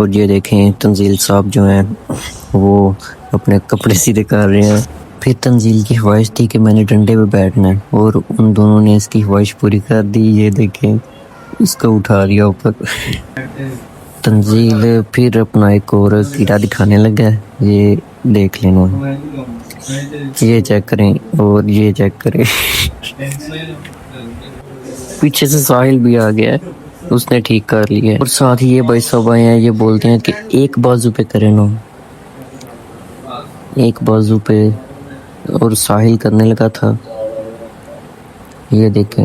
और ये देखें तंजील साहब जो हैं वो अपने कपड़े सीधे कर रहे हैं। फिर तंजील की ख्वाहिश थी कि मैंने डंडे पे बैठना है और उन दोनों ने इसकी ख्वाहिश पूरी कर दी। ये देखें इसको उठा लिया ऊपर। तंजील फिर अपना एक और कीड़ा दिखाने लगा है। ये देख लेना, ये चेक करें और ये चेक करें। पीछे से साहिल भी आ गया है, उसने ठीक कर लिया है। और साथ ही ये भाई साहब आए हैं, ये बोलते हैं कि एक बाजू पे करें ना, एक बाजू पे। और साहिल करने लगा था, ये देखें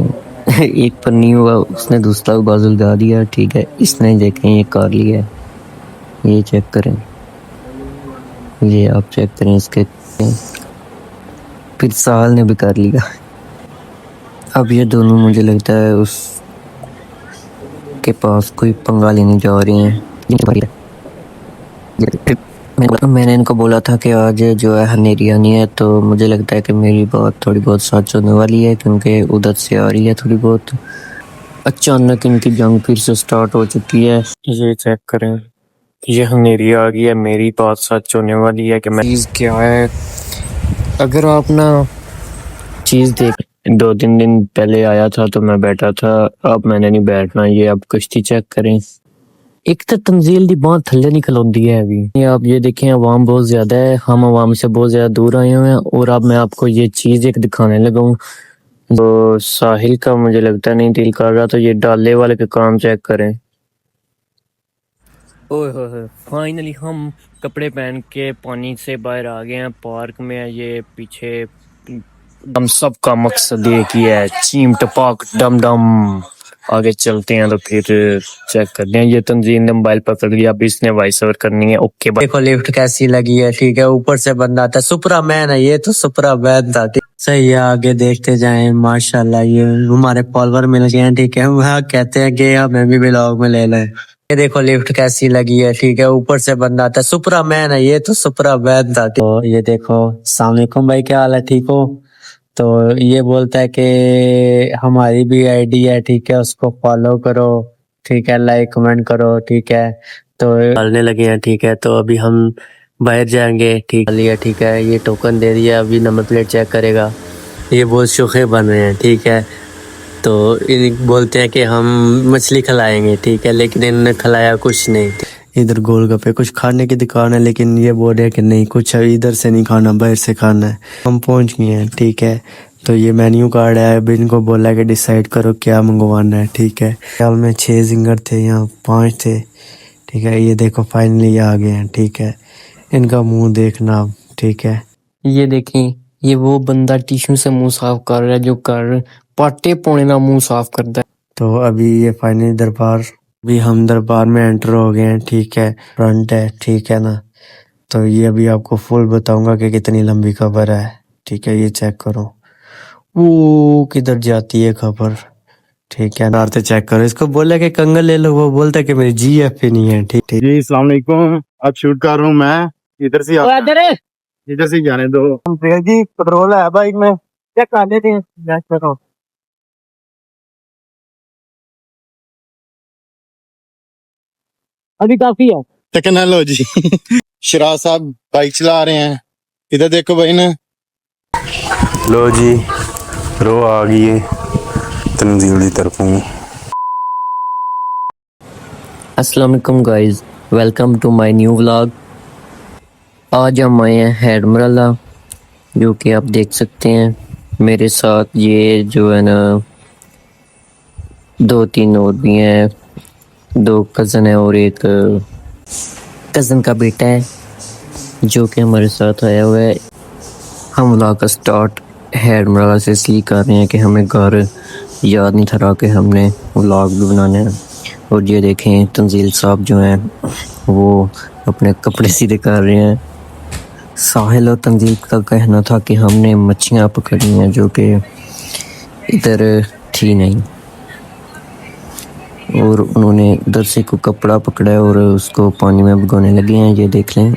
एक पर नहीं हुआ, उसने दूसरा बाजू लगा दिया। ठीक है, इसने देखें ये कर लिया है। ये चेक करें, ये आप चेक करें इसके। फिर साहिल ने भी कर लिया। अब ये दोनों मुझे लगता है उस के पास कोई पंगा लेने जा रहे हैं। मैंने इनको बोला था कि आज जो है हनेरी आनी है, तो मुझे लगता है कि मेरी बात थोड़ी बहुत सच होने वाली है, क्योंकि उधर से आ रही है थोड़ी बहुत। अचानक इनकी जंग फिर से स्टार्ट हो चुकी है। ये चेक करें, ये हनेरी आ गई है, मेरी बात सच होने वाली है। कि मैं चीज़ क्या है, अगर आप ना चीज़ देख, 2-3 दिन पहले आया था तो मैं बैठा था, अब मैंने नहीं बैठना। ये अब कश्ती चेक करें, एक तो तंजील दी बात थल्ले नहीं खलोंदी है अभी। ये आप ये देखें, अवाम बहुत ज्यादा है, हम अवाम से बहुत ज्यादा दूर आए हुए हैं। और अब मैं आपको ये चीज एक दिखाने लगा हूँ। तो साहिल का मुझे लगता नहीं दिल कर रहा, तो ये डाले वाले का काम चेक करें। ओए होए, फाइनली हम कपड़े पहन के पानी से बाहर आ गए हैं। पार्क में है ये पीछे। हम सब का मकसद एक ही है, चीम टपाक डम डम। आगे चलते हैं तो फिर चेक करते हैं। ये तंजील ने मोबाइल पकड़ लिया, अब इसने वॉइस ओवर करनी है। ओके, देखो लिफ्ट कैसी लगी है। ठीक है, ऊपर से बंदा था, सुपरा मैन है ये, तो सुपरा मैन था। सही है, आगे देखते जाएं। माशाल्लाह, ये हमारे फॉलोअर मिल गए हैं। ठीक है, वहाँ कहते हैं कि हमें भी व्लॉग में ले लें। ये देखो लिफ्ट कैसी लगी है। ठीक है, ऊपर से बंदा था, सुपरा मैन है ये, तो सुपरा मैन था। तो ये देखो, अस्सलाम वालेकुम भाई, क्या हाल है, ठीक हो? तो ये बोलता है कि हमारी भी आईडी है, ठीक है, उसको फॉलो करो, ठीक है, लाइक कमेंट करो, ठीक है। तो डालने लगे हैं, ठीक है। तो अभी हम बाहर जाएंगे, ठीक है, ठीक है। ये टोकन दे दिया, अभी नंबर प्लेट चेक करेगा। ये बहुत शोखे बन रहे हैं, ठीक है। तो इन बोलते हैं कि हम मछली खिलाएंगे, ठीक है, लेकिन इन्होंने खिलाया कुछ नहीं। इधर गोलगप्पे कुछ खाने की दुकान है, लेकिन ये बोल रहे हैं कि नहीं, कुछ इधर से नहीं खाना, बाहर से खाना है। हम पहुंच गए हैं, ठीक है। तो ये मेन्यू कार्ड है, अभी इनको बोला है कि डिसाइड करो क्या मंगवाना है, ठीक है। ख्याल में 6 जिंगर थे, यहाँ 5 थे, ठीक है। ये देखो फाइनली आ गए हैं, ठीक है। इनका मुंह देखना अब, ठीक है। ये देखें, ये वो बंदा टिश्यू से मुंह साफ कर रहा है, जो कर पाटे पौने ना मुंह साफ करता है। तो अभी ये फाइनली दरबार, अभी हम दरबार में एंटर हो गए हैं, ठीक है। फ्रंट है, ठीक है ना। तो ये अभी आपको फुल बताऊंगा कि कितनी लंबी खबर है, ठीक है। ये चेक करो, वो किधर जाती है खबर, ठीक है। नारते चेक करो, इसको बोला कि कंगल ले लो, वो बोलता है कि मेरी जीएफ ही नहीं है, ठीक ठीक। जी अस्सलाम वालेकुम, अब शूट कर रहा हूँ मैं। इधर से इधर से जाने दो। जी पेट्रोल है बाइक में, चेक कर लेते हैं, चेक करो। अभी काफी है। टेक्नोलॉजी। शराज साहब बाइक चला रहे हैं, इधर देखो भाई ना। लो जी, रो आ गई है तंजील की तरफों। अस्सलाम वालेकुम guys, welcome to my new vlog. आज हम आए हैं हैडमरला, जो कि आप देख सकते हैं। मेरे साथ ये जो है ना 2-3 और भी हैं, 2 कज़न है और एक कज़न का बेटा है जो कि हमारे साथ आया हुआ है। हम व्लॉग का स्टार्ट हैडमरला से इसलिए कर रहे हैं कि हमें घर याद नहीं था रहा कि हमने व्लॉग भी बनाना है। और ये देखें तंजील साहब जो हैं वो अपने कपड़े सीधे कर रहे हैं। साहिल और तंजील का कहना था कि हमने मच्छियाँ पकड़ी हैं, जो कि इधर थी नहीं, और उन्होंने उधर से कोई कपड़ा पकड़ा है और उसको पानी में भिगोने लगे हैं। ये देख लें।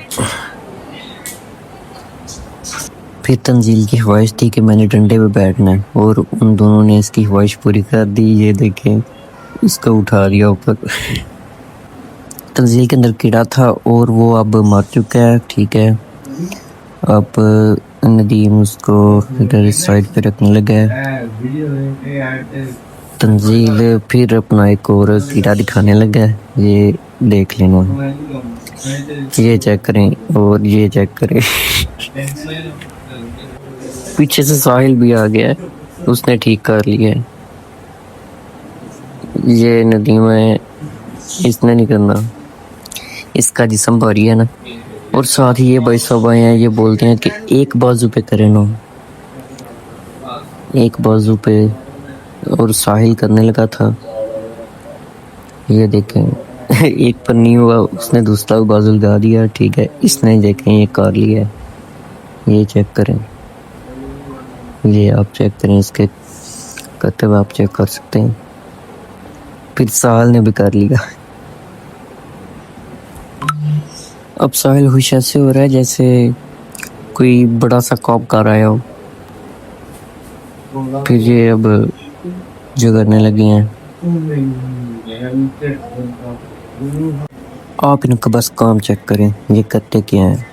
फिर तंजील की ख्वाहिश थी कि मैंने डंडे पे बैठना है, और उन दोनों ने इसकी ख्वाहिश पूरी कर दी। ये देखें, इसको उठा लिया ऊपर। तंजील के अंदर कीड़ा था और वो अब मर चुका है, ठीक है। अब नदीम उसको इधर इस साइड पे रखने लगा है। तंजील फिर अपना एक और कीड़ा दिखाने लगा है, ये देख लेना, ये चेक करें और ये चेक करें। पीछे से साहिल भी आ गया है, उसने ठीक कर लिया है। ये नदीम है, इसने नहीं करना, इसका जिस्म भारी है ना। और साथ ही ये भाई साहब आए हैं, ये बोलते हैं कि एक बाजू पे करें ना, एक बाजू पे। और साहिल करने लगा था, ये देखें। एक पर नहीं हुआ, उसने दूसरा बाजू लगा दिया, ठीक है। इसने देखें ये कर लिया है, ये चेक करें, ये आप चेक करें, इसके करते हुए आप चेक कर सकते हैं। फिर साहिल ने भी कर लिया। अब साहिल खुश ऐसे हो रहा है जैसे कोई बड़ा सा कॉप कर आया हो। फिर ये अब जो करने लगे हैं, आप इनका बस काम चेक करें, ये करते क्या हैं।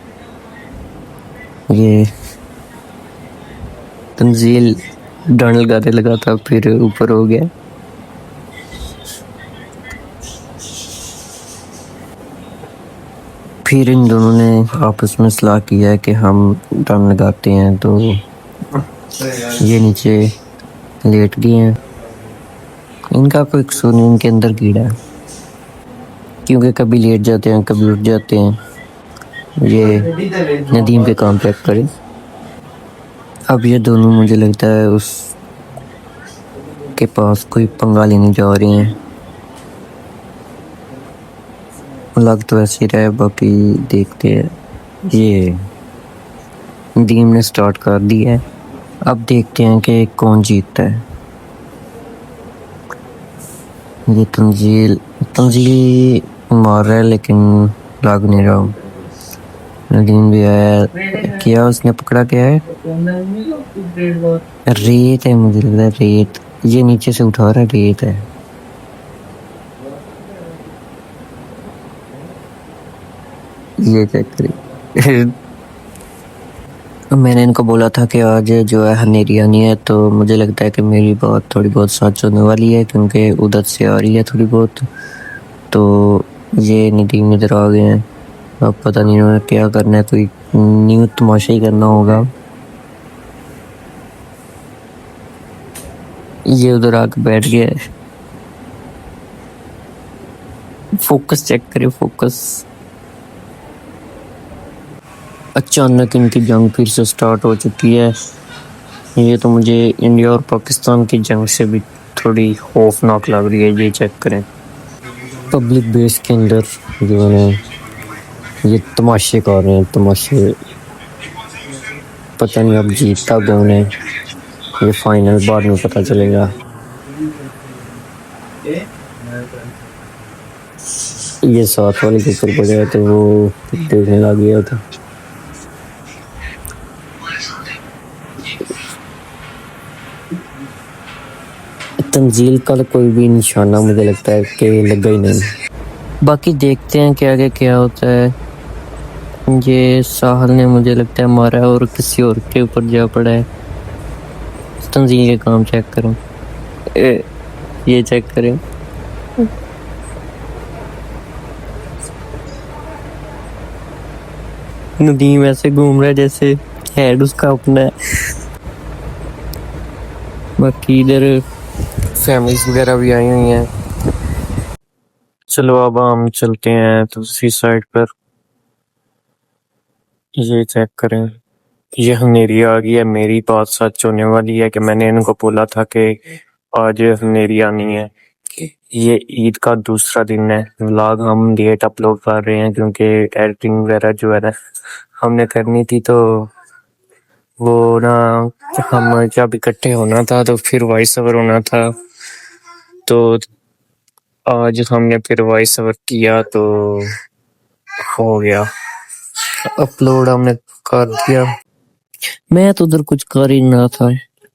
ये तंजील डांड लगाने लगा था, फिर ऊपर हो गया। फिर इन दोनों ने आपस में सलाह किया है कि हम डांड लगाते हैं, तो ये नीचे लेट गए हैं। इनका कोई कसूर नहीं, इनके अंदर कीड़ा है, क्योंकि कभी लेट जाते हैं कभी उठ जाते हैं। ये नदीम के काम चेक करें। अब ये दोनों मुझे लगता है उस के पास कोई पंगा लेने जा रहे हैं, लग तो ऐसे ही रहा है, बाकी देखते हैं। ये नदीम ने स्टार्ट कर दिया है, अब देखते हैं कि कौन जीतता है। ये तंजील मार रहा है लेकिन लग नहीं रहा। नदीम भी आया, क्या उसने पकड़ा, क्या है, रेत है, मुझे लग रहा है रेत। ये नीचे से उठा रहा है, रेत है। ये चेक करिए। मैंने इनको बोला था कि आज जो है हनेरी आनी है, तो मुझे लगता है कि मेरी बात थोड़ी बहुत सच होने वाली है, क्योंकि उधर से आ रही है थोड़ी बहुत। तो ये नदीम इधर आ गए हैं, अब पता नहीं उन्होंने क्या करना है, कोई न्यू तमाशा ही करना होगा। ये उधर आके बैठ गया है। फोकस चेक करें, फोकस। अचानक इनकी जंग फिर से स्टार्ट हो चुकी है। ये तो मुझे इंडिया और पाकिस्तान की जंग से भी थोड़ी खौफनाक लग रही है। ये चेक करें, पब्लिक बेस के अंदर जो है ये तमाशे कर रहे हैं, तमाशे। पता नहीं अब जीतता कौन है, ये फाइनल बाद में पता चलेगा। ये साथ वाले के ऊपर पड़ तो वो देखने लग गया था। तंजील का कोई भी निशाना मुझे लगता है कि लगा ही नहीं। बाकी देखते हैं कि आगे क्या होता है। ये साहल ने मुझे लगता है मारा है और किसी और के ऊपर जा पड़ा है। तंजील के काम चेक करें, ये चेक करें। नदीम ऐसे घूम रहा है जैसे हेड उसका अपना है। बाकी इधर फैमिलीज वगैरह भी आई हुई हैं। चलो अब हम चलते हैं दूसरी साइड पर। ये चेक करें, ये हनेरी आ गई है। मेरी बात सच होने वाली है कि मैंने इनको बोला था कि आज हनेरी आनी है। ये ईद का दूसरा दिन है। व्लॉग हम लेट अपलोड कर रहे हैं क्योंकि एडिटिंग वगैरह जो है ना हमने करनी थी, तो वो ना हम जब इकट्ठे होना था तो फिर वॉइस ओवर होना था, तो आज हमने फिर वॉइस ओवर किया तो हो गया, अपलोड हमने कर दिया। मैं तो उधर कुछ कर ही ना था,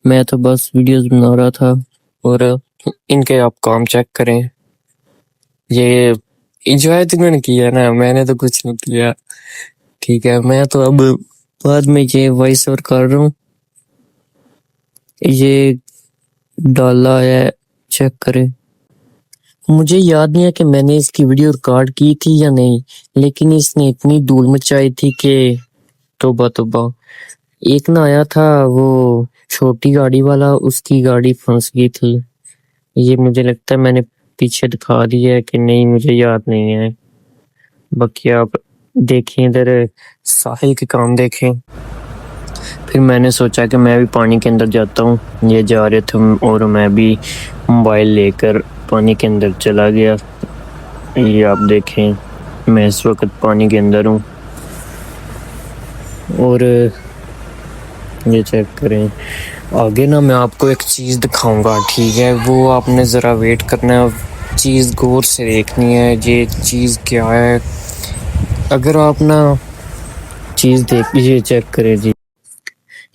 मैं तो बस वीडियोस बना रहा था। और इनके आप काम चेक करें, ये एंजॉय तुमने किया ना, मैंने तो कुछ नहीं किया। ठीक है, मैं तो अब बाद में ये वॉइस ओवर कर रहा हूँ। ये डाला है, चेक करें। मुझे याद नहीं है कि मैंने इसकी वीडियो रिकॉर्ड की थी या नहीं, लेकिन इसने इतनी धूल मचाई थी कि तौबा तौबा। एक ना आया था वो छोटी गाड़ी वाला, उसकी गाड़ी फंस गई थी। ये मुझे लगता है मैंने पीछे दिखा दिया है कि नहीं, मुझे याद नहीं है। बाकी आप देखें इधर, साहिल के काम देखें। फिर मैंने सोचा कि मैं भी पानी के अंदर जाता हूँ। ये जा रहे थे और मैं भी मोबाइल लेकर पानी के अंदर चला गया। ये आप देखें, मैं इस वक्त पानी के अंदर हूँ। और ये चेक करें, आगे ना मैं आपको एक चीज़ दिखाऊंगा, ठीक है? वो आपने ज़रा वेट करना है, चीज़ गौर से देखनी है। ये चीज़ क्या है, अगर आप ना चीज़ देख, ये चेक करें जी।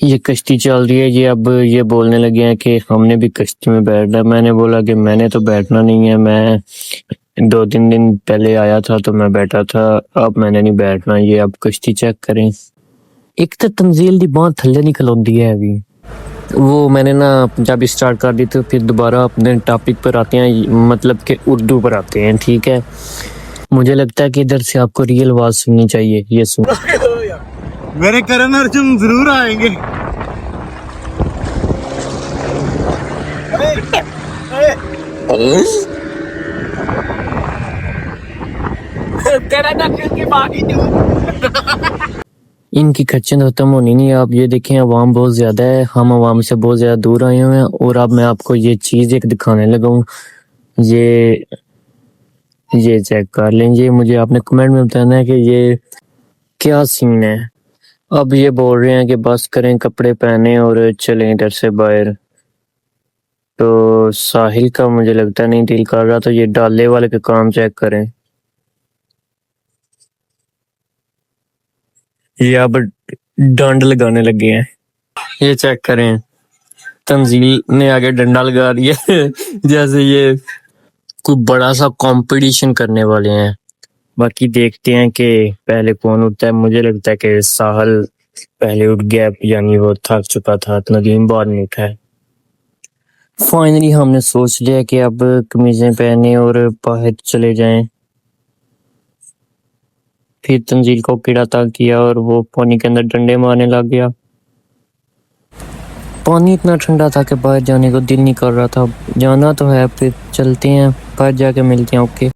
ये कश्ती चल रही है। ये अब ये बोलने लगे हैं कि हमने भी कश्ती में बैठना है। मैंने बोला कि मैंने तो बैठना नहीं है, मैं 2-3 दिन पहले आया था तो मैं बैठा था, अब मैंने नहीं बैठना। ये अब कश्ती चेक करें। एक तो तंजील दी बांह थल्ले निकल आती है अभी। वो मैंने ना पंजाबी स्टार्ट कर दी, तो फिर दोबारा अपने टॉपिक पर आते हैं, मतलब कि उर्दू पर आते हैं, ठीक है? मुझे लगता है कि इधर से आपको रियल आवाज सुननी चाहिए। ये सुन। मेरे करण अर्जुन जरूर आएंगे। इनकी खच्चन खत्म होनी नहीं। आप ये देखें, अवाम बहुत ज्यादा है, हम अवाम से बहुत ज्यादा दूर आए हुए हैं। और अब मैं आपको ये चीज एक दिखाने लगा हूँ। ये चेक कर लेंगे, मुझे आपने कमेंट में बताना है कि ये क्या सीन है। अब ये बोल रहे हैं कि बस करें, कपड़े पहने और चलें इधर से बाहर। तो साहिल का मुझे लगता नहीं दिल कर रहा, तो ये डाले वाले का काम चेक करें। ये अब डंड लगाने लगे हैं। ये चेक करें, तंजील ने आगे डंडा लगा दिया जैसे ये कोई बड़ा सा कंपटीशन करने वाले हैं। बाकी देखते हैं कि पहले कौन उठता है। मुझे लगता है कि साहिल पहले उठ गया, यानी वो थक चुका था, नदीम बाद में उठा है। फाइनली हमने सोच लिया कि अब कमीजें पहने और बाहर चले जाएं। फिर तंजील को कीड़ा तंग किया और वो पानी के अंदर डंडे मारने लग गया। पानी इतना ठंडा था कि बाहर जाने को दिल नहीं कर रहा था। जाना तो है, फिर चलते हैं, बाहर जाके मिलते हैं। ओके।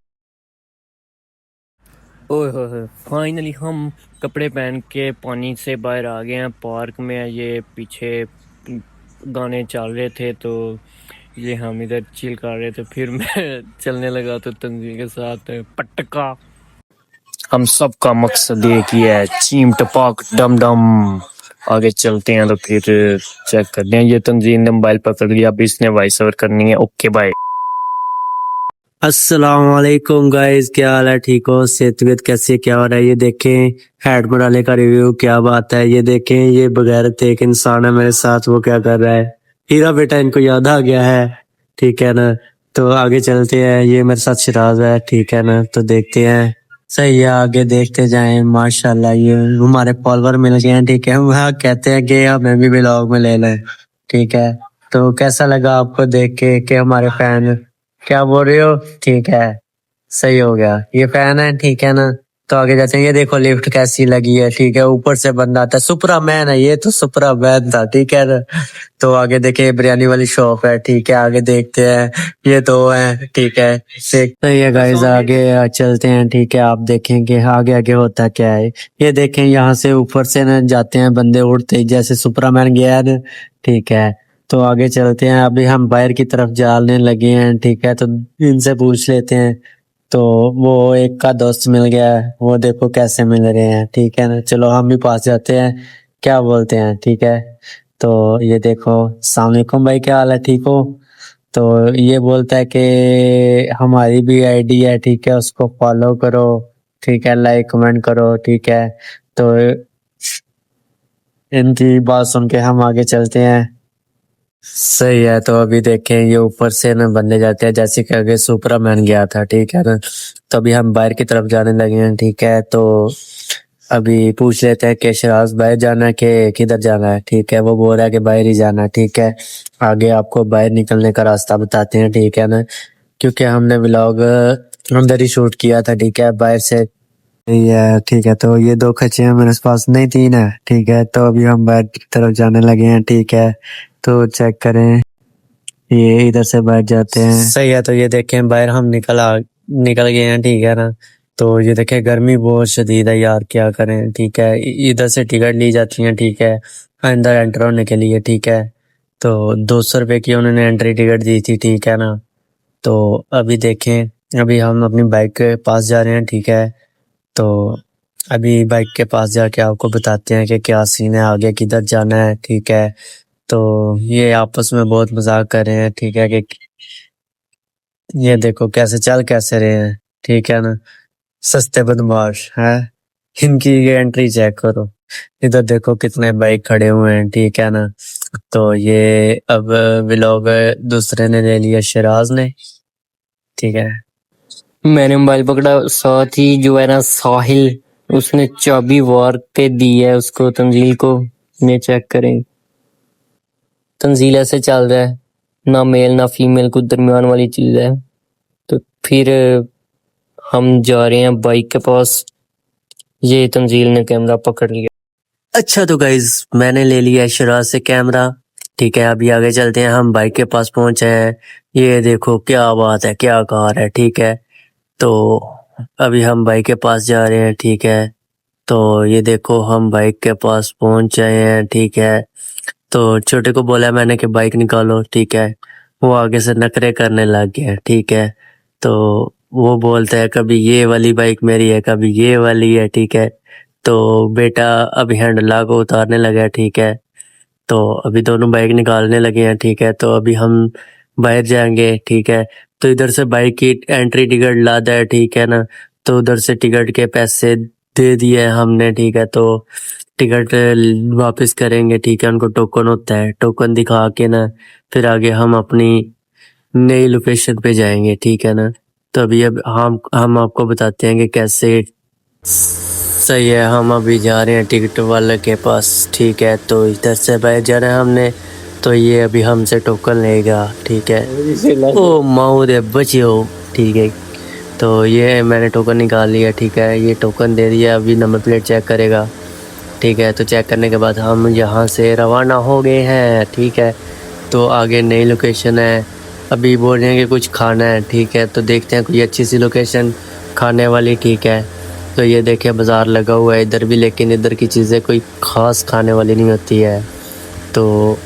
ओए होए, फाइनली हम कपड़े पहन के पानी से बाहर आ गए हैं। पार्क में ये पीछे गाने चल रहे थे, तो ये हम इधर चिल कर रहे थे। फिर मैं चलने लगा तो तंजील के साथ पटका। हम सब का मकसद एक ही है, चीम टपाक डम डम। आगे चलते हैं तो फिर चेक करते हैं। ये तंजील ने मोबाइल पकड़ लिया, अब इसने वॉइस ओवर करनी है। Okay bye. अस्सलाम वालेकुम गाइस, क्या हाल है? ठीक हो? सेहत कैसी है? क्या हो रहा है? ये देखें हेड मडाले का रिव्यू, क्या बात है। ये देखें, ये बगैरत एक इंसान है मेरे साथ, वो क्या कर रहा है। हीरा बेटा इनको याद आ गया है, ठीक है ना? तो आगे चलते हैं। ये मेरे साथ शिराज है, ठीक है ना? तो देखते हैं, सही है, आगे देखते जाएं। माशाल्लाह, ये हमारे फॉलोवर मिल गए हैं, ठीक है? वहाँ कहते हैं कि हमें भी व्लॉग में ले लें, ठीक है? तो कैसा लगा आपको देख के कि हमारे फैन, क्या बोल रहे हो? ठीक है, सही हो गया, ये फैन है, ठीक है ना? तो आगे जाते हैं। ये देखो लिफ्ट कैसी लगी है, ठीक है? ऊपर से बंदा आता है, सुपरा मैन है ये, तो सुपरा मैन था, ठीक है ना? तो आगे देखिए बिरयानी वाली शॉप है, ठीक है? आगे देखते हैं, ये दो है, ठीक है? सही है गाइस, आगे चलते हैं, ठीक है? आप देखेंगे आगे आगे होता क्या है। ये देखें, यहाँ से ऊपर से ना जाते हैं बंदे उड़ते ही, जैसे सुपरामैन गया है ना, ठीक है? तो आगे चलते हैं, अभी हम बाहर की तरफ जाने लगे हैं, ठीक है? तो इनसे पूछ लेते हैं। तो वो एक का दोस्त मिल गया है, वो देखो कैसे मिल रहे हैं, ठीक है ना? चलो हम भी पास जाते हैं, क्या बोलते हैं, ठीक है? तो ये देखो, अस्सलाम वालेकुम भाई, क्या हाल है? ठीक हो? तो ये बोलता है कि हमारी भी आईडी है, ठीक है? उसको फॉलो करो, ठीक है? लाइक कमेंट करो, ठीक है? तो इनकी बात सुन के हम आगे चलते हैं। सही है। तो अभी देखें ये ऊपर से ना बनने जाते हैं जैसे कि आगे सुपरमैन गया था, ठीक है ना। तो अभी हम बाहर की तरफ जाने लगे हैं, ठीक है। तो अभी पूछ लेते हैं कि शराज बाहर जाना है कि किधर जाना है, ठीक है। वो बोल रहा है कि बाहर ही जाना है, ठीक है। आगे आपको बाहर निकलने का रास्ता बताते हैं, ठीक है ना। क्योंकि हमने व्लॉग अंदर ही शूट किया था, ठीक है, बाहर से। ये ठीक है। तो ये 2 खच्चे हैं मेरे पास, नहीं 3 है, ठीक है। तो अभी हम बाहर की तरफ जाने लगे हैं, ठीक है। तो चेक करें, ये इधर से बाहर जाते हैं। सही है। तो ये देखें बाहर हम निकल गए हैं, ठीक है ना। तो ये देखें गर्मी बहुत शदीद है यार, क्या करें, ठीक है। इधर से टिकट ली जाती है, ठीक है, अंदर एंटर होने के लिए, ठीक है। तो 200 रुपए की उन्होंने एंट्री टिकट दी थी, ठीक है ना। तो अभी देखें, अभी हम अपनी बाइक के पास जा रहे हैं, ठीक है। तो अभी बाइक के पास जाके आपको बताते हैं कि क्या सीन है, आगे किधर जाना है, ठीक है। तो ये आपस में बहुत मजाक कर रहे हैं, ठीक है। कि ये देखो कैसे रहे हैं, ठीक है ना। सस्ते बदमाश है। इनकी ये एंट्री चेक करो, इधर देखो कितने बाइक खड़े हुए हैं, ठीक है ना। तो ये अब व्लॉग दूसरे ने ले लिया, शराज ने, ठीक है। मैंने मोबाइल पकड़ा, साथ ही जो है ना साहिल, उसने चाबी वार के दी है उसको, तंजील को। ये चेक करें, तंजील ऐसे चल रहा है, ना मेल ना फीमेल, कुछ दरमियान वाली चीज है। तो फिर हम जा रहे हैं बाइक के पास, ये तंजील ने कैमरा पकड़ लिया। अच्छा तो गाइज मैंने ले लिया है शराज से कैमरा, ठीक है। अभी आगे चलते हैं, हम बाइक के पास पहुंचे हैं। ये देखो क्या बात है, क्या कार है, ठीक है। तो अभी हम बाइक के पास जा रहे हैं, ठीक है। तो ये देखो हम बाइक के पास पहुंच गए हैं, ठीक है। तो छोटे को बोला मैंने कि बाइक निकालो, ठीक है। वो आगे से नखरे करने लग गया, ठीक है। तो वो बोलता है कभी ये वाली बाइक मेरी है, कभी ये वाली है, ठीक है। तो बेटा अभी हैंडल को उतारने लगा है, ठीक है। तो अभी दोनों बाइक निकालने लगे हैं, ठीक है। तो अभी हम बाहर जाएंगे, ठीक है। तो इधर से बाइक की एंट्री टिकट लादा है, ठीक है ना। तो उधर से टिकट के पैसे दे दिए हमने, ठीक है। तो टिकट वापस करेंगे, ठीक है। उनको टोकन होता है, टोकन दिखा के ना फिर आगे हम अपनी नई लोकेशन पे जाएंगे, ठीक है ना। तो अभी अब हम आपको बताते हैं कि कैसे। सही है, हम अभी जा रहे हैं टिकट वाले के पास, ठीक है। तो इधर से बाहर जा रहे हैं हमने। तो ये अभी हमसे टोकन लेगा, ठीक है। ओ माऊ रे बचियो, ठीक है। तो ये मैंने टोकन निकाल लिया, ठीक है। ये टोकन दे दिया, अभी नंबर प्लेट चेक करेगा, ठीक है। तो चेक करने के बाद हम यहाँ से रवाना हो गए हैं, ठीक है। तो आगे नई लोकेशन है, अभी बोल रहे हैं कि कुछ खाना है, ठीक है। तो देखते हैं कोई अच्छी सी लोकेशन खाने वाली, ठीक है। तो ये देखिए बाज़ार लगा हुआ है इधर भी, लेकिन इधर की चीज़ें कोई ख़ास खाने वाली नहीं होती है। तो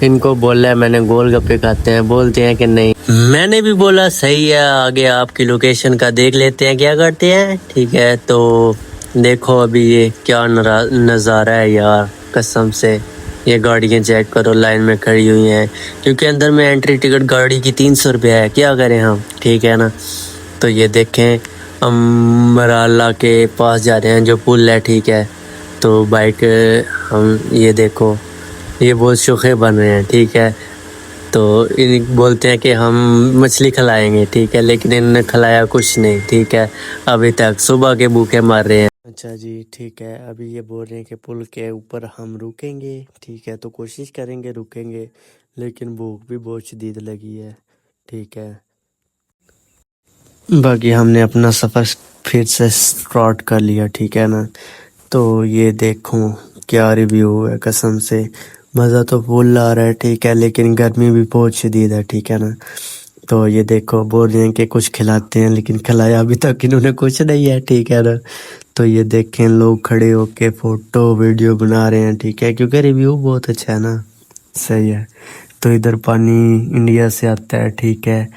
इनको बोला है मैंने गोलगप्पे खाते हैं, बोलते हैं कि नहीं। मैंने भी बोला सही है, आगे आपकी लोकेशन का देख लेते हैं क्या करते हैं, ठीक है। तो देखो अभी ये क्या नज़ारा है यार, कसम से। ये गाड़ियाँ चेक करो लाइन में खड़ी हुई हैं, क्योंकि अंदर में एंट्री टिकट गाड़ी की 300 रुपये है, क्या करें हम, ठीक है ना। तो ये देखें हम मराला के पास जा रहे हैं, जो पुल है, ठीक है। तो बाइक हम ये देखो ये बहुत शोखे बन रहे हैं, ठीक है। तो इन बोलते हैं कि हम मछली खिलाएंगे, ठीक है। लेकिन इन्होंने खिलाया कुछ नहीं, ठीक है। अभी तक सुबह के भूखे मार रहे हैं। अच्छा जी, ठीक है। अभी ये बोल रहे हैं कि पुल के ऊपर हम रुकेंगे, ठीक है। तो कोशिश करेंगे रुकेंगे, लेकिन भूख भी बहुत शदीद लगी है, ठीक है। बाकी हमने अपना सफ़र फिर से स्टार्ट कर लिया, ठीक है ना। तो ये देखो क्या रिव्यू है, कसम से मज़ा तो फुल आ रहा है, ठीक है। लेकिन गर्मी भी बहुत शदीद है, ठीक है ना। तो ये देखो बोल रहे हैं कि कुछ खिलाते हैं, लेकिन खिलाया अभी तक इन्होंने कुछ नहीं है, ठीक है ना। तो ये देखें लोग खड़े होके फ़ोटो वीडियो बना रहे हैं, ठीक है, क्योंकि रिव्यू बहुत अच्छा है ना। सही है। तो इधर पानी इंडिया से आता है, ठीक है।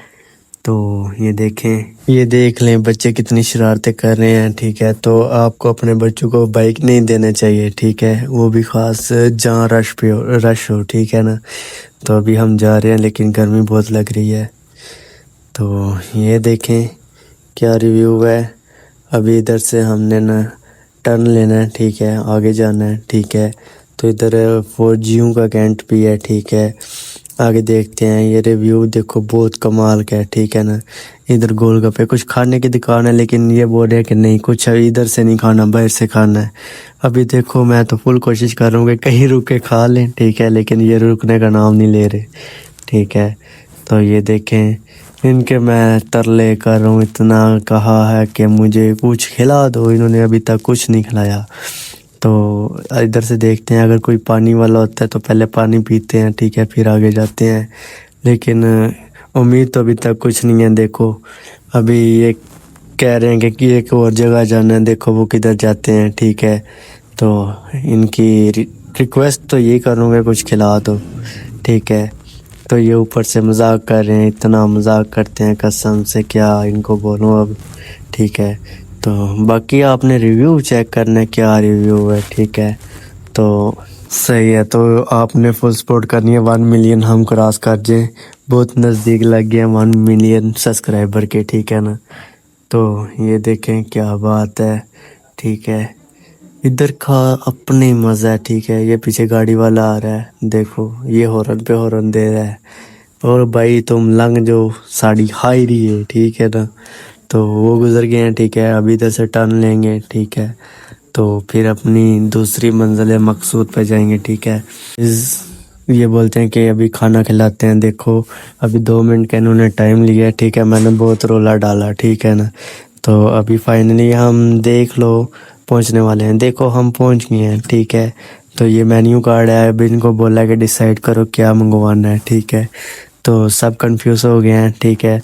तो ये देखें, ये देख लें बच्चे कितनी शरारतें कर रहे हैं, ठीक है। तो आपको अपने बच्चों को बाइक नहीं देना चाहिए, ठीक है, वो भी ख़ास जहाँ रश हो, ठीक है ना। तो अभी हम जा रहे हैं, लेकिन गर्मी बहुत लग रही है। तो ये देखें क्या रिव्यू है। अभी इधर से हमने ना टर्न लेना है, ठीक है, आगे जाना है, ठीक है। तो इधर फौजियों का कैंट भी है, ठीक है। आगे देखते हैं। ये रिव्यू देखो बहुत कमाल का है, ठीक है ना। इधर गोलगप्पे कुछ खाने की दुकान है, लेकिन ये बोल रहे हैं कि नहीं कुछ इधर से नहीं खाना, बाहर से खाना है। अभी देखो मैं तो फुल कोशिश कर रहा हूँ कि कहीं रुक के खा लें, ठीक है, लेकिन ये रुकने का नाम नहीं ले रहे, ठीक है। तो ये देखें, इनके मैं तरले कर रहा हूँ, इतना कहा है कि मुझे कुछ खिला दो, इन्होंने अभी तक कुछ नहीं खिलाया। तो इधर से देखते हैं, अगर कोई पानी वाला होता है तो पहले पानी पीते हैं, ठीक है, फिर आगे जाते हैं। लेकिन उम्मीद तो अभी तक कुछ नहीं है। देखो अभी ये कह रहे हैं कि एक और जगह जाना है, देखो वो किधर जाते हैं, ठीक है। तो इनकी रिक्वेस्ट तो यही करूँगा, कुछ खिला दो, ठीक है। तो ये ऊपर से मजाक कर रहे हैं, इतना मजाक करते हैं कसम से, क्या इनको बोलूँ अब, ठीक है। तो बाकी आपने रिव्यू चेक करना है, क्या रिव्यू है, ठीक है। तो सही है, तो आपने फुल सपोर्ट करनी है। 1 मिलियन हम क्रॉस कर जाए, बहुत नज़दीक लग गए 1 मिलियन सब्सक्राइबर के, ठीक है ना। तो ये देखें क्या बात है, ठीक है। इधर का अपने मज़ा है, ठीक है। ये पीछे गाड़ी वाला आ रहा है, देखो ये हॉर्न पे हॉर्न दे रहा है। और भाई तुम लंग जो साड़ी हाई रही है, ठीक है ना। तो वो गुजर गए हैं, ठीक है। अभी इधर से टर्न लेंगे, ठीक है। तो फिर अपनी दूसरी मंजिल मकसूद पे जाएंगे, ठीक है। ये बोलते हैं कि अभी खाना खिलाते हैं। देखो अभी 2 मिनट का इन्होंने टाइम लिया, ठीक है। मैंने बहुत रोला डाला, ठीक है ना। तो अभी फाइनली हम देख लो पहुंचने वाले हैं। देखो हम पहुंच गए हैं, ठीक है। तो ये मेन्यू कार्ड है, अभी इनको बोला कि डिसाइड करो क्या मंगवाना है, ठीक है। तो सब कंफ्यूज हो गए हैं, ठीक है।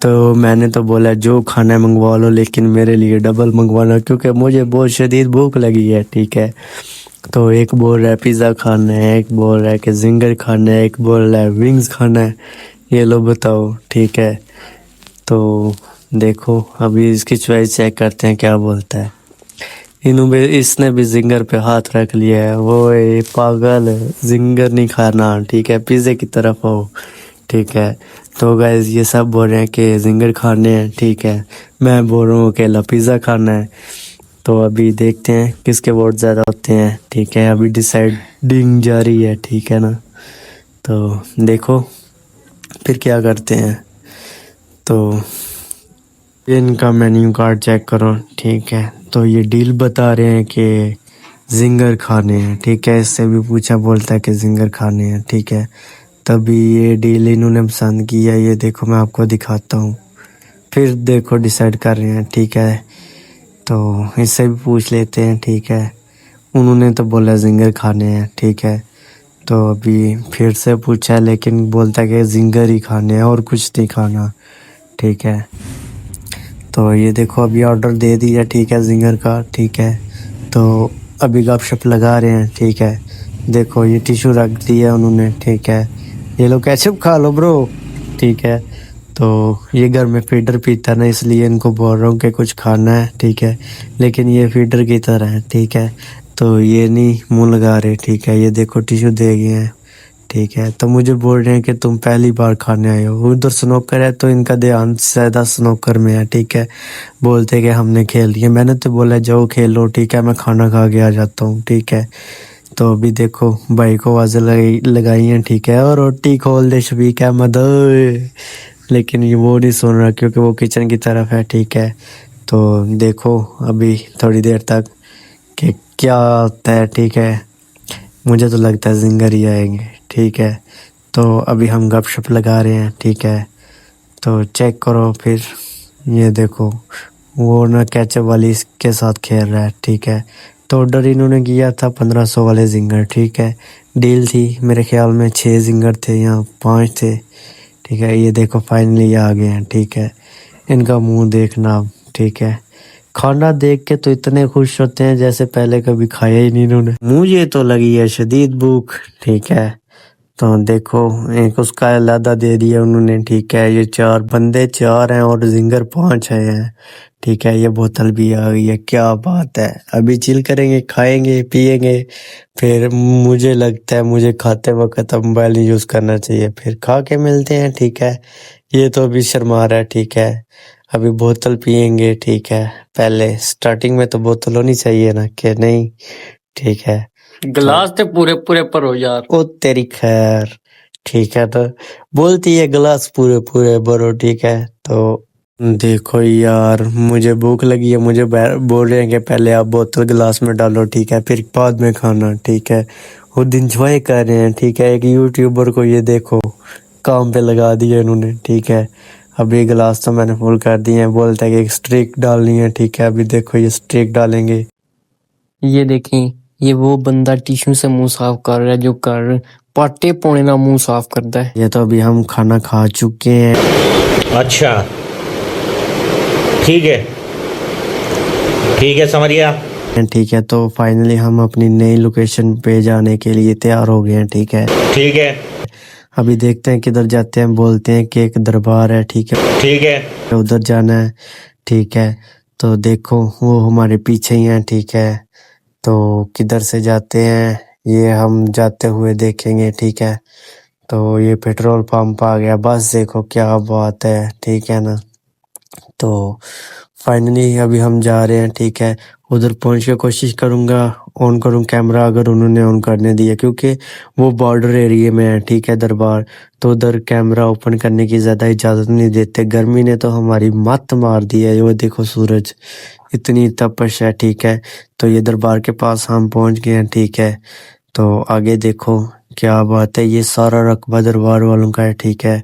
तो मैंने तो बोला जो खाना है मंगवा लो, लेकिन मेरे लिए डबल मंगवाना, क्योंकि मुझे बहुत शदीद भूख लगी है, ठीक है। तो एक बोल रहा है पिज़्ज़ा खाना है, एक बोल रहा है कि जिंगर खाना है, एक बोल रहा है विंग्स खाना है। ये लो बताओ, ठीक है। तो देखो अभी इसकी चॉइस चेक करते हैं क्या बोलता है। इसने भी जिंगर पे हाथ रख लिया है। वो ये पागल है, जिंगर नहीं खाना, ठीक है, पिज़्ज़े की तरफ आओ, ठीक है। तो गाइस ये सब बोल रहे हैं कि जिंगर खाने हैं, ठीक है। मैं बोल रहा हूँ अकेला पिज़्ज़ा खाना है। तो अभी देखते हैं किसके वोट ज़्यादा होते हैं, ठीक है। अभी डिसाइडिंग जारी है, ठीक है ना। तो देखो फिर क्या करते हैं। तो ये इनका मेन्यू कार्ड चेक करो, ठीक है। तो ये डील बता रहे हैं कि जिंगर खाने हैं, ठीक है। इससे भी पूछा, बोलता है कि जिंगर खाने हैं, ठीक है। तभी ये डील इन्होंने पसंद किया। ये देखो मैं आपको दिखाता हूँ, फिर देखो डिसाइड कर रहे हैं, ठीक है। तो इससे भी पूछ लेते हैं, ठीक है। उन्होंने तो बोला जिंगर खाने हैं, ठीक है। तो अभी फिर से पूछा, लेकिन बोलता है कि जिंगर ही खाने हैं और कुछ नहीं खाना, ठीक है। तो ये देखो अभी ऑर्डर दे दिया, ठीक है, जिंगर का, ठीक है। तो अभी गपशप लगा रहे हैं, ठीक है। देखो ये टिश्यू रख दिया उन्होंने, ठीक है। ये लोग केचप खा लो ब्रो, ठीक है। तो ये घर में फीडर पीता ना, इसलिए इनको बोल रहा हूँ कि कुछ खाना है, ठीक है। लेकिन ये फीडर की तरह है, ठीक है। तो ये नहीं मुंह लगा रहे, ठीक है। ये देखो टिश्यू दे गए हैं, ठीक है। तो मुझे बोल रहे हैं कि तुम पहली बार खाने आए हो। उधर स्नोकर है तो इनका ध्यान ज़्यादा स्नोकर में है, ठीक है। बोलते कि हमने खेल लिया। मैंने तो बोला जाओ खेलो, ठीक है, मैं खाना खा के आ जाता हूँ, ठीक है। तो अभी देखो भाई को आवाज़ लगाई हैं, ठीक है। और रोटी खोल दे शफीक अहमद, लेकिन ये वो नहीं सुन रहा क्योंकि वो किचन की तरफ है, ठीक है। तो देखो अभी थोड़ी देर तक कि क्या होता है, ठीक है। मुझे तो लगता है जिंगर ही आएंगे, ठीक है। तो अभी हम गपशप लगा रहे हैं, ठीक है। तो चेक करो फिर, ये देखो वो ना केचप वाली इसके साथ खेल रहा है, ठीक है। तो ऑर्डर इन्होंने किया था 1500 वाले जिंगर, ठीक है। डील थी मेरे ख्याल में 6 जिंगर थे या 5 थे, ठीक है। ये देखो फाइनली आ गए हैं, ठीक है। इनका मुंह देखना, ठीक है। खाना देख के तो इतने खुश होते हैं जैसे पहले कभी खाया ही नहीं इन्होंने। मुझे तो लगी है शदीद भूख, ठीक है। तो देखो एक उसका अलहदा दे दिया उन्होंने, ठीक है। ये 4 बंदे 4 हैं और जिंगर 5 हैं, ठीक है। ये बोतल भी आ गई है, क्या बात है। अभी चिल करेंगे, खाएंगे पिएंगे, फिर मुझे लगता है मुझे खाते वक्त अब मोबाइल नहीं यूज़ करना चाहिए, फिर खा के मिलते हैं, ठीक है। ये तो अभी शर्मा रहा है, ठीक है। अभी बोतल पिएंगे, ठीक है। पहले स्टार्टिंग में तो बोतल होनी चाहिए ना, कि नहीं, ठीक है। गिलास ते पूरे पूरे भरो यार। ओ तेरी खैर, ठीक है। तो बोलती है गिलास पूरे पूरे भरो, ठीक है। तो देखो यार, मुझे भूख लगी है, मुझे बोल रहे हैं कि पहले आप बोतल गिलास में डालो, ठीक है, फिर बाद में खाना, ठीक है। खुद इंजॉय कर रहे हैं, ठीक है। एक यूट्यूबर को ये देखो काम पे लगा दिया इन्होंने, ठीक है। अभी गिलास तो मैंने फुल कर दिए हैं, बोलता है कि एक स्ट्रिक डालनी है, ठीक है। अभी देखो ये स्ट्रिक डालेंगे। ये देखें, ये वो बंदा टिश्यू से मुंह साफ कर रहा है जो कर पाटे पौने ना मुंह साफ करता है। ये तो अभी हम खाना खा चुके हैं। अच्छा, ठीक है, ठीक है, समझ गया। ठीक है, तो फाइनली हम अपनी नई लोकेशन पे जाने के लिए तैयार हो गए हैं, ठीक है। ठीक है, अभी देखते हैं किधर जाते हैं। बोलते हैं कि एक दरबार है, ठीक है, ठीक है, उधर जाना है, ठीक है। तो देखो वो हमारे पीछे ही है, ठीक है। तो किधर से जाते हैं ये हम जाते हुए देखेंगे, ठीक है। तो ये पेट्रोल पंप आ गया, बस देखो क्या बात है, ठीक है ना। तो फाइनली अभी हम जा रहे हैं, ठीक है। उधर पहुंच के कोशिश करूंगा ऑन करूं कैमरा, अगर उन्होंने ऑन करने दिया, क्योंकि वो बॉर्डर एरिया में है, ठीक है, दरबार। तो उधर कैमरा ओपन करने की ज्यादा इजाजत नहीं देते। गर्मी ने तो हमारी मत मार दी है, वो देखो सूरज, इतनी तपश है, ठीक है। तो ये दरबार के पास हम पहुंच गए हैं, ठीक है। तो आगे देखो क्या बात है, ये सारा रकबा दरबार वालों का है, ठीक है।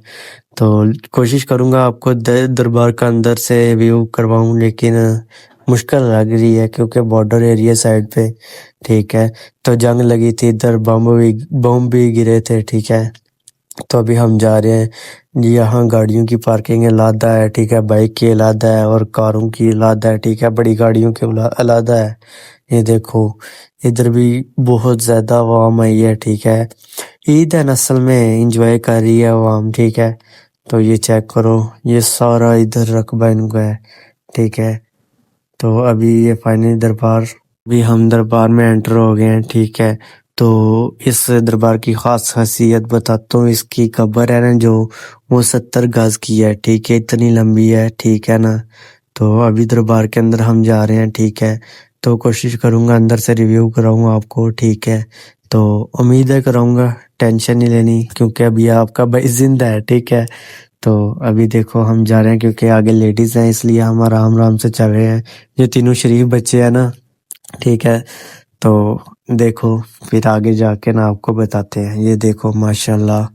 तो कोशिश करूंगा आपको दरबार का अंदर से व्यू करवाऊं, लेकिन मुश्किल लग रही है क्योंकि बॉर्डर एरिया साइड पे, ठीक है। तो जंग लगी थी इधर, बम भी गिरे थे, ठीक है। तो अभी हम जा रहे हैं, यहाँ गाड़ियों की पार्किंग अलग है, ठीक है, बाइक की अलग है और कारों की अलग है, ठीक है, बड़ी गाड़ियों की अलग है। ये देखो इधर भी बहुत ज्यादा आवाम आई है, ठीक है। ईद है असल में, एंजॉय कर रही है आवाम, ठीक है। तो ये चेक करो, ये सारा इधर रकबा इनका है, ठीक है। तो अभी ये फाइनली दरबार, अभी हम दरबार में एंटर हो गए हैं, ठीक है। तो इस दरबार की खास खासियत बताता हूँ, इसकी कब्र है ना जो, वो 70 गज की है, ठीक है, इतनी लंबी है, ठीक है ना। तो अभी दरबार के अंदर हम जा रहे हैं, ठीक है। तो कोशिश करूंगा अंदर से रिव्यू कराऊंगा आपको, ठीक है। तो उम्मीद है कराऊंगा, टेंशन नहीं लेनी, क्योंकि अभी आपका भाई जिंदा है, ठीक है। तो अभी देखो हम जा रहे हैं, क्योंकि आगे लेडीज हैं इसलिए हम आराम आराम से चल रहे हैं। ये तीनों शरीफ बच्चे हैं ना, ठीक है। तो देखो फिर आगे जाके ना आपको बताते हैं। ये देखो माशाल्लाह,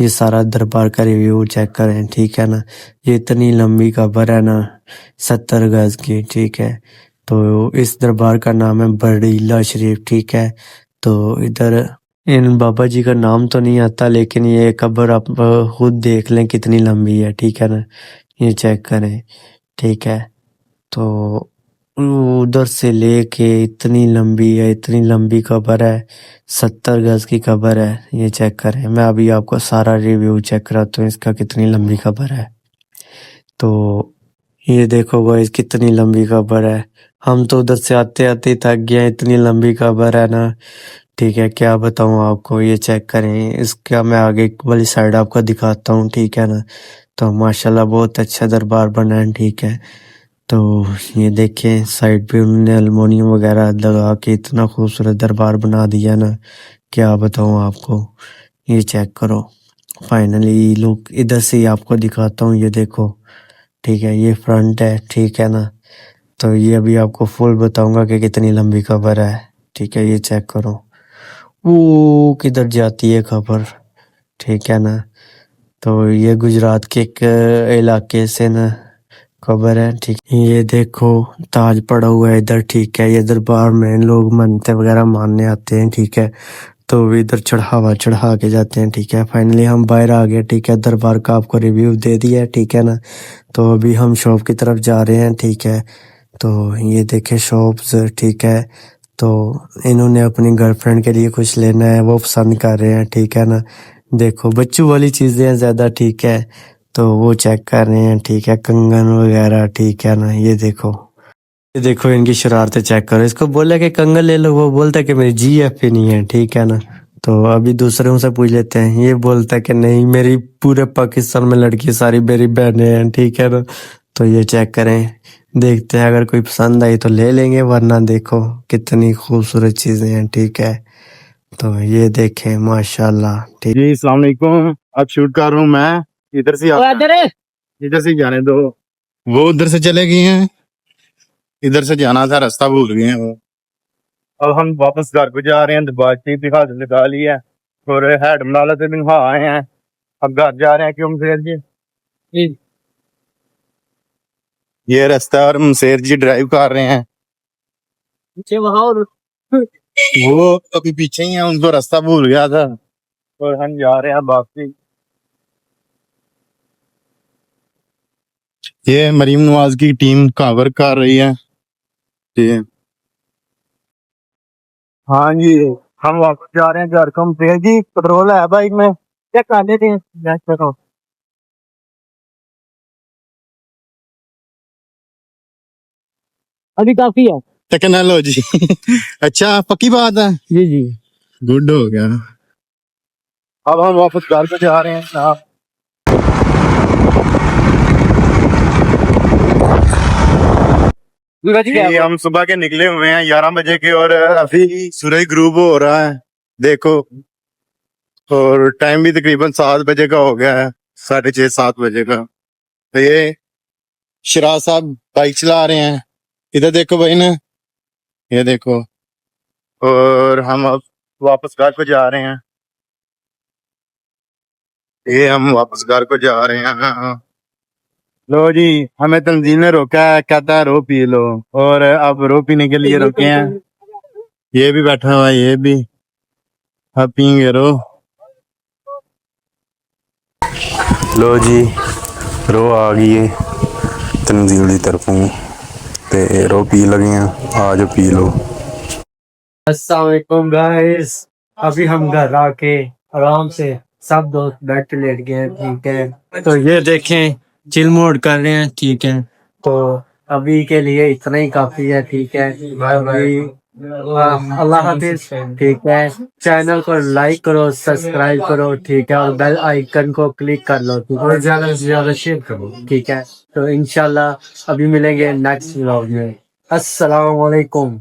ये सारा दरबार का रिव्यू चेक करें, ठीक है ना। ये इतनी लंबी कब्र है ना, 70 गज की, ठीक है। तो इस दरबार का नाम है बड़ीला शरीफ, ठीक है। तो इधर इन बाबा जी का नाम तो नहीं आता, लेकिन ये कब्र आप खुद देख लें कितनी लंबी है, ठीक है ना। ये चेक करें, ठीक है। तो उधर से लेके इतनी लंबी है, इतनी लंबी कब्र है, 70 गज की कब्र है। ये चेक करें, मैं अभी आपको सारा रिव्यू चेक कराता हूँ इसका, कितनी लंबी कब्र है। तो ये देखो गाइस कितनी लंबी कब्र है। हम तो उधर से आते आते थक गए, इतनी लंबी कब्र है ना, ठीक है, क्या बताऊँ आपको। ये चेक करें, इसका मैं आगे वाली साइड आपको दिखाता हूँ, ठीक है ना। तो माशाल्लाह बहुत अच्छा दरबार बना है, ठीक है। तो ये देखें साइड पे उन्होंने अल्मुनियम वगैरह लगा के इतना खूबसूरत दरबार बना दिया ना, क्या बताऊँ आपको। ये चेक करो, फाइनली लुक इधर से ही आपको दिखाता हूँ। ये देखो, ठीक है, ये फ्रंट है, ठीक है ना। तो ये अभी आपको फुल बताऊंगा कि कितनी लंबी खबर है, ठीक है। ये चेक करो, वो किधर जाती है खबर, ठीक है ना। तो ये गुजरात के एक इलाके से ना खबर है, ठीक। ये देखो ताज पड़ा हुआ है इधर, ठीक है। ये दरबार में लोग मन्नतें वगैरह मानने आते हैं, ठीक है। तो इधर चढ़ा के जाते हैं, ठीक है। फाइनली हम बाहर आ गए, ठीक है। दरबार का आपको रिव्यू दे दिया है, ठीक है ना। तो अभी हम शॉप की तरफ जा रहे हैं, ठीक है। तो ये देखे शॉप्स, ठीक है। तो इन्होंने अपनी गर्लफ्रेंड के लिए कुछ लेना है, वो पसंद कर रहे हैं, ठीक है ना। देखो बच्चों वाली चीजें हैं ज्यादा, ठीक है। तो वो चेक कर रहे हैं, ठीक है, कंगन वगैरह, ठीक है ना। ये देखो इनकी शरारतें चेक करो। इसको बोला कि कंगन ले लो, वो बोलता है कि मेरी GF ही नहीं है, ठीक है ना। तो अभी दूसरों से पूछ लेते हैं, ये बोलता है कि नहीं मेरी पूरे पाकिस्तान में लड़की सारी मेरी बहनें हैं, ठीक है ना। तो ये चेक करें, देखते हैं अगर कोई पसंद आई तो ले लेंगे, वरना देखो कितनी खूबसूरत चीजें हैं, ठीक है। तो ये देखें माशाल्लाह ठीक। जी अस्सलाम वालेकुम। अब शूट कर रहा हूँ मैं। इधर से इधर से जाने दो। वो उधर से चले गए हैं, इधर से जाना था, रास्ता भूल गए हैं वो। अब हम वापस घर को जा रहे हैं। बातचीत दिखा लगा ली है और हेड मनाला से भी वहाँ आए हैं। अब घर जा रहे हैं क्यों शेर जी। ये रास्ता और शेर जी ड्राइव कर रहे हैं। पीछे वहाँ और वो अभी पीछे ही है, उनको रास्ता भूल गया था और हम जा रहे हैं वापसी। ये मरीम नवाज की टीम कवर कर रही है। जी हाँ जी, हम वापस जा रहे हैं घर को। शेर जी पेट्रोल है बाइक में, चेक कर लेते हैं। अभी काफी है। टेक्नोलॉजी अच्छा पक्की बात है। जी जी। गुड हो गया। अब हम वापस घर को जा रहे हैं साहब। ये हम सुबह के निकले हुए हैं 11 बजे के और अभी सूरज ग्रूब हो रहा है देखो। और टाइम भी तकरीबन 7 बजे का हो गया है, 6:30 7 बजे का। तो ये शिराज साहब बाइक चला रहे हैं, इधर देखो भाई ना, ये देखो। और हम अब वापस घर को जा रहे हैं। ये हम वापस घर को जा रहे हैं। लो जी, हमें तंजीम ने रोका है, कहता है रो पी लो, और अब रो पीने के लिए रोके हैं। ये भी बैठा हुआ है, ये भी। अब पीएंगे रो। लो जी, रो आ गई है तंजील की तरफों ते रो पी लगे हैं, आज पी लो। अस्सलाम वालेकुम गाइस। अभी हम घर आके आराम से सब दोस्त बेड पे लेट गए हैं, ठीक है। तो ये देखें चिल मोड कर रहे हैं, ठीक है। तो अभी के लिए इतना ही काफी है, ठीक है। बाय बाय, अल्लाह हाफिज, ठीक है। चैनल को लाइक करो, सब्सक्राइब करो, ठीक है, और बेल आइकन को क्लिक कर लो, ठीक है, ज्यादा से ज्यादा शेयर करो, ठीक है। तो इंशाल्लाह अभी मिलेंगे नेक्स्ट व्लॉग में। अस्सलाम वालेकुम।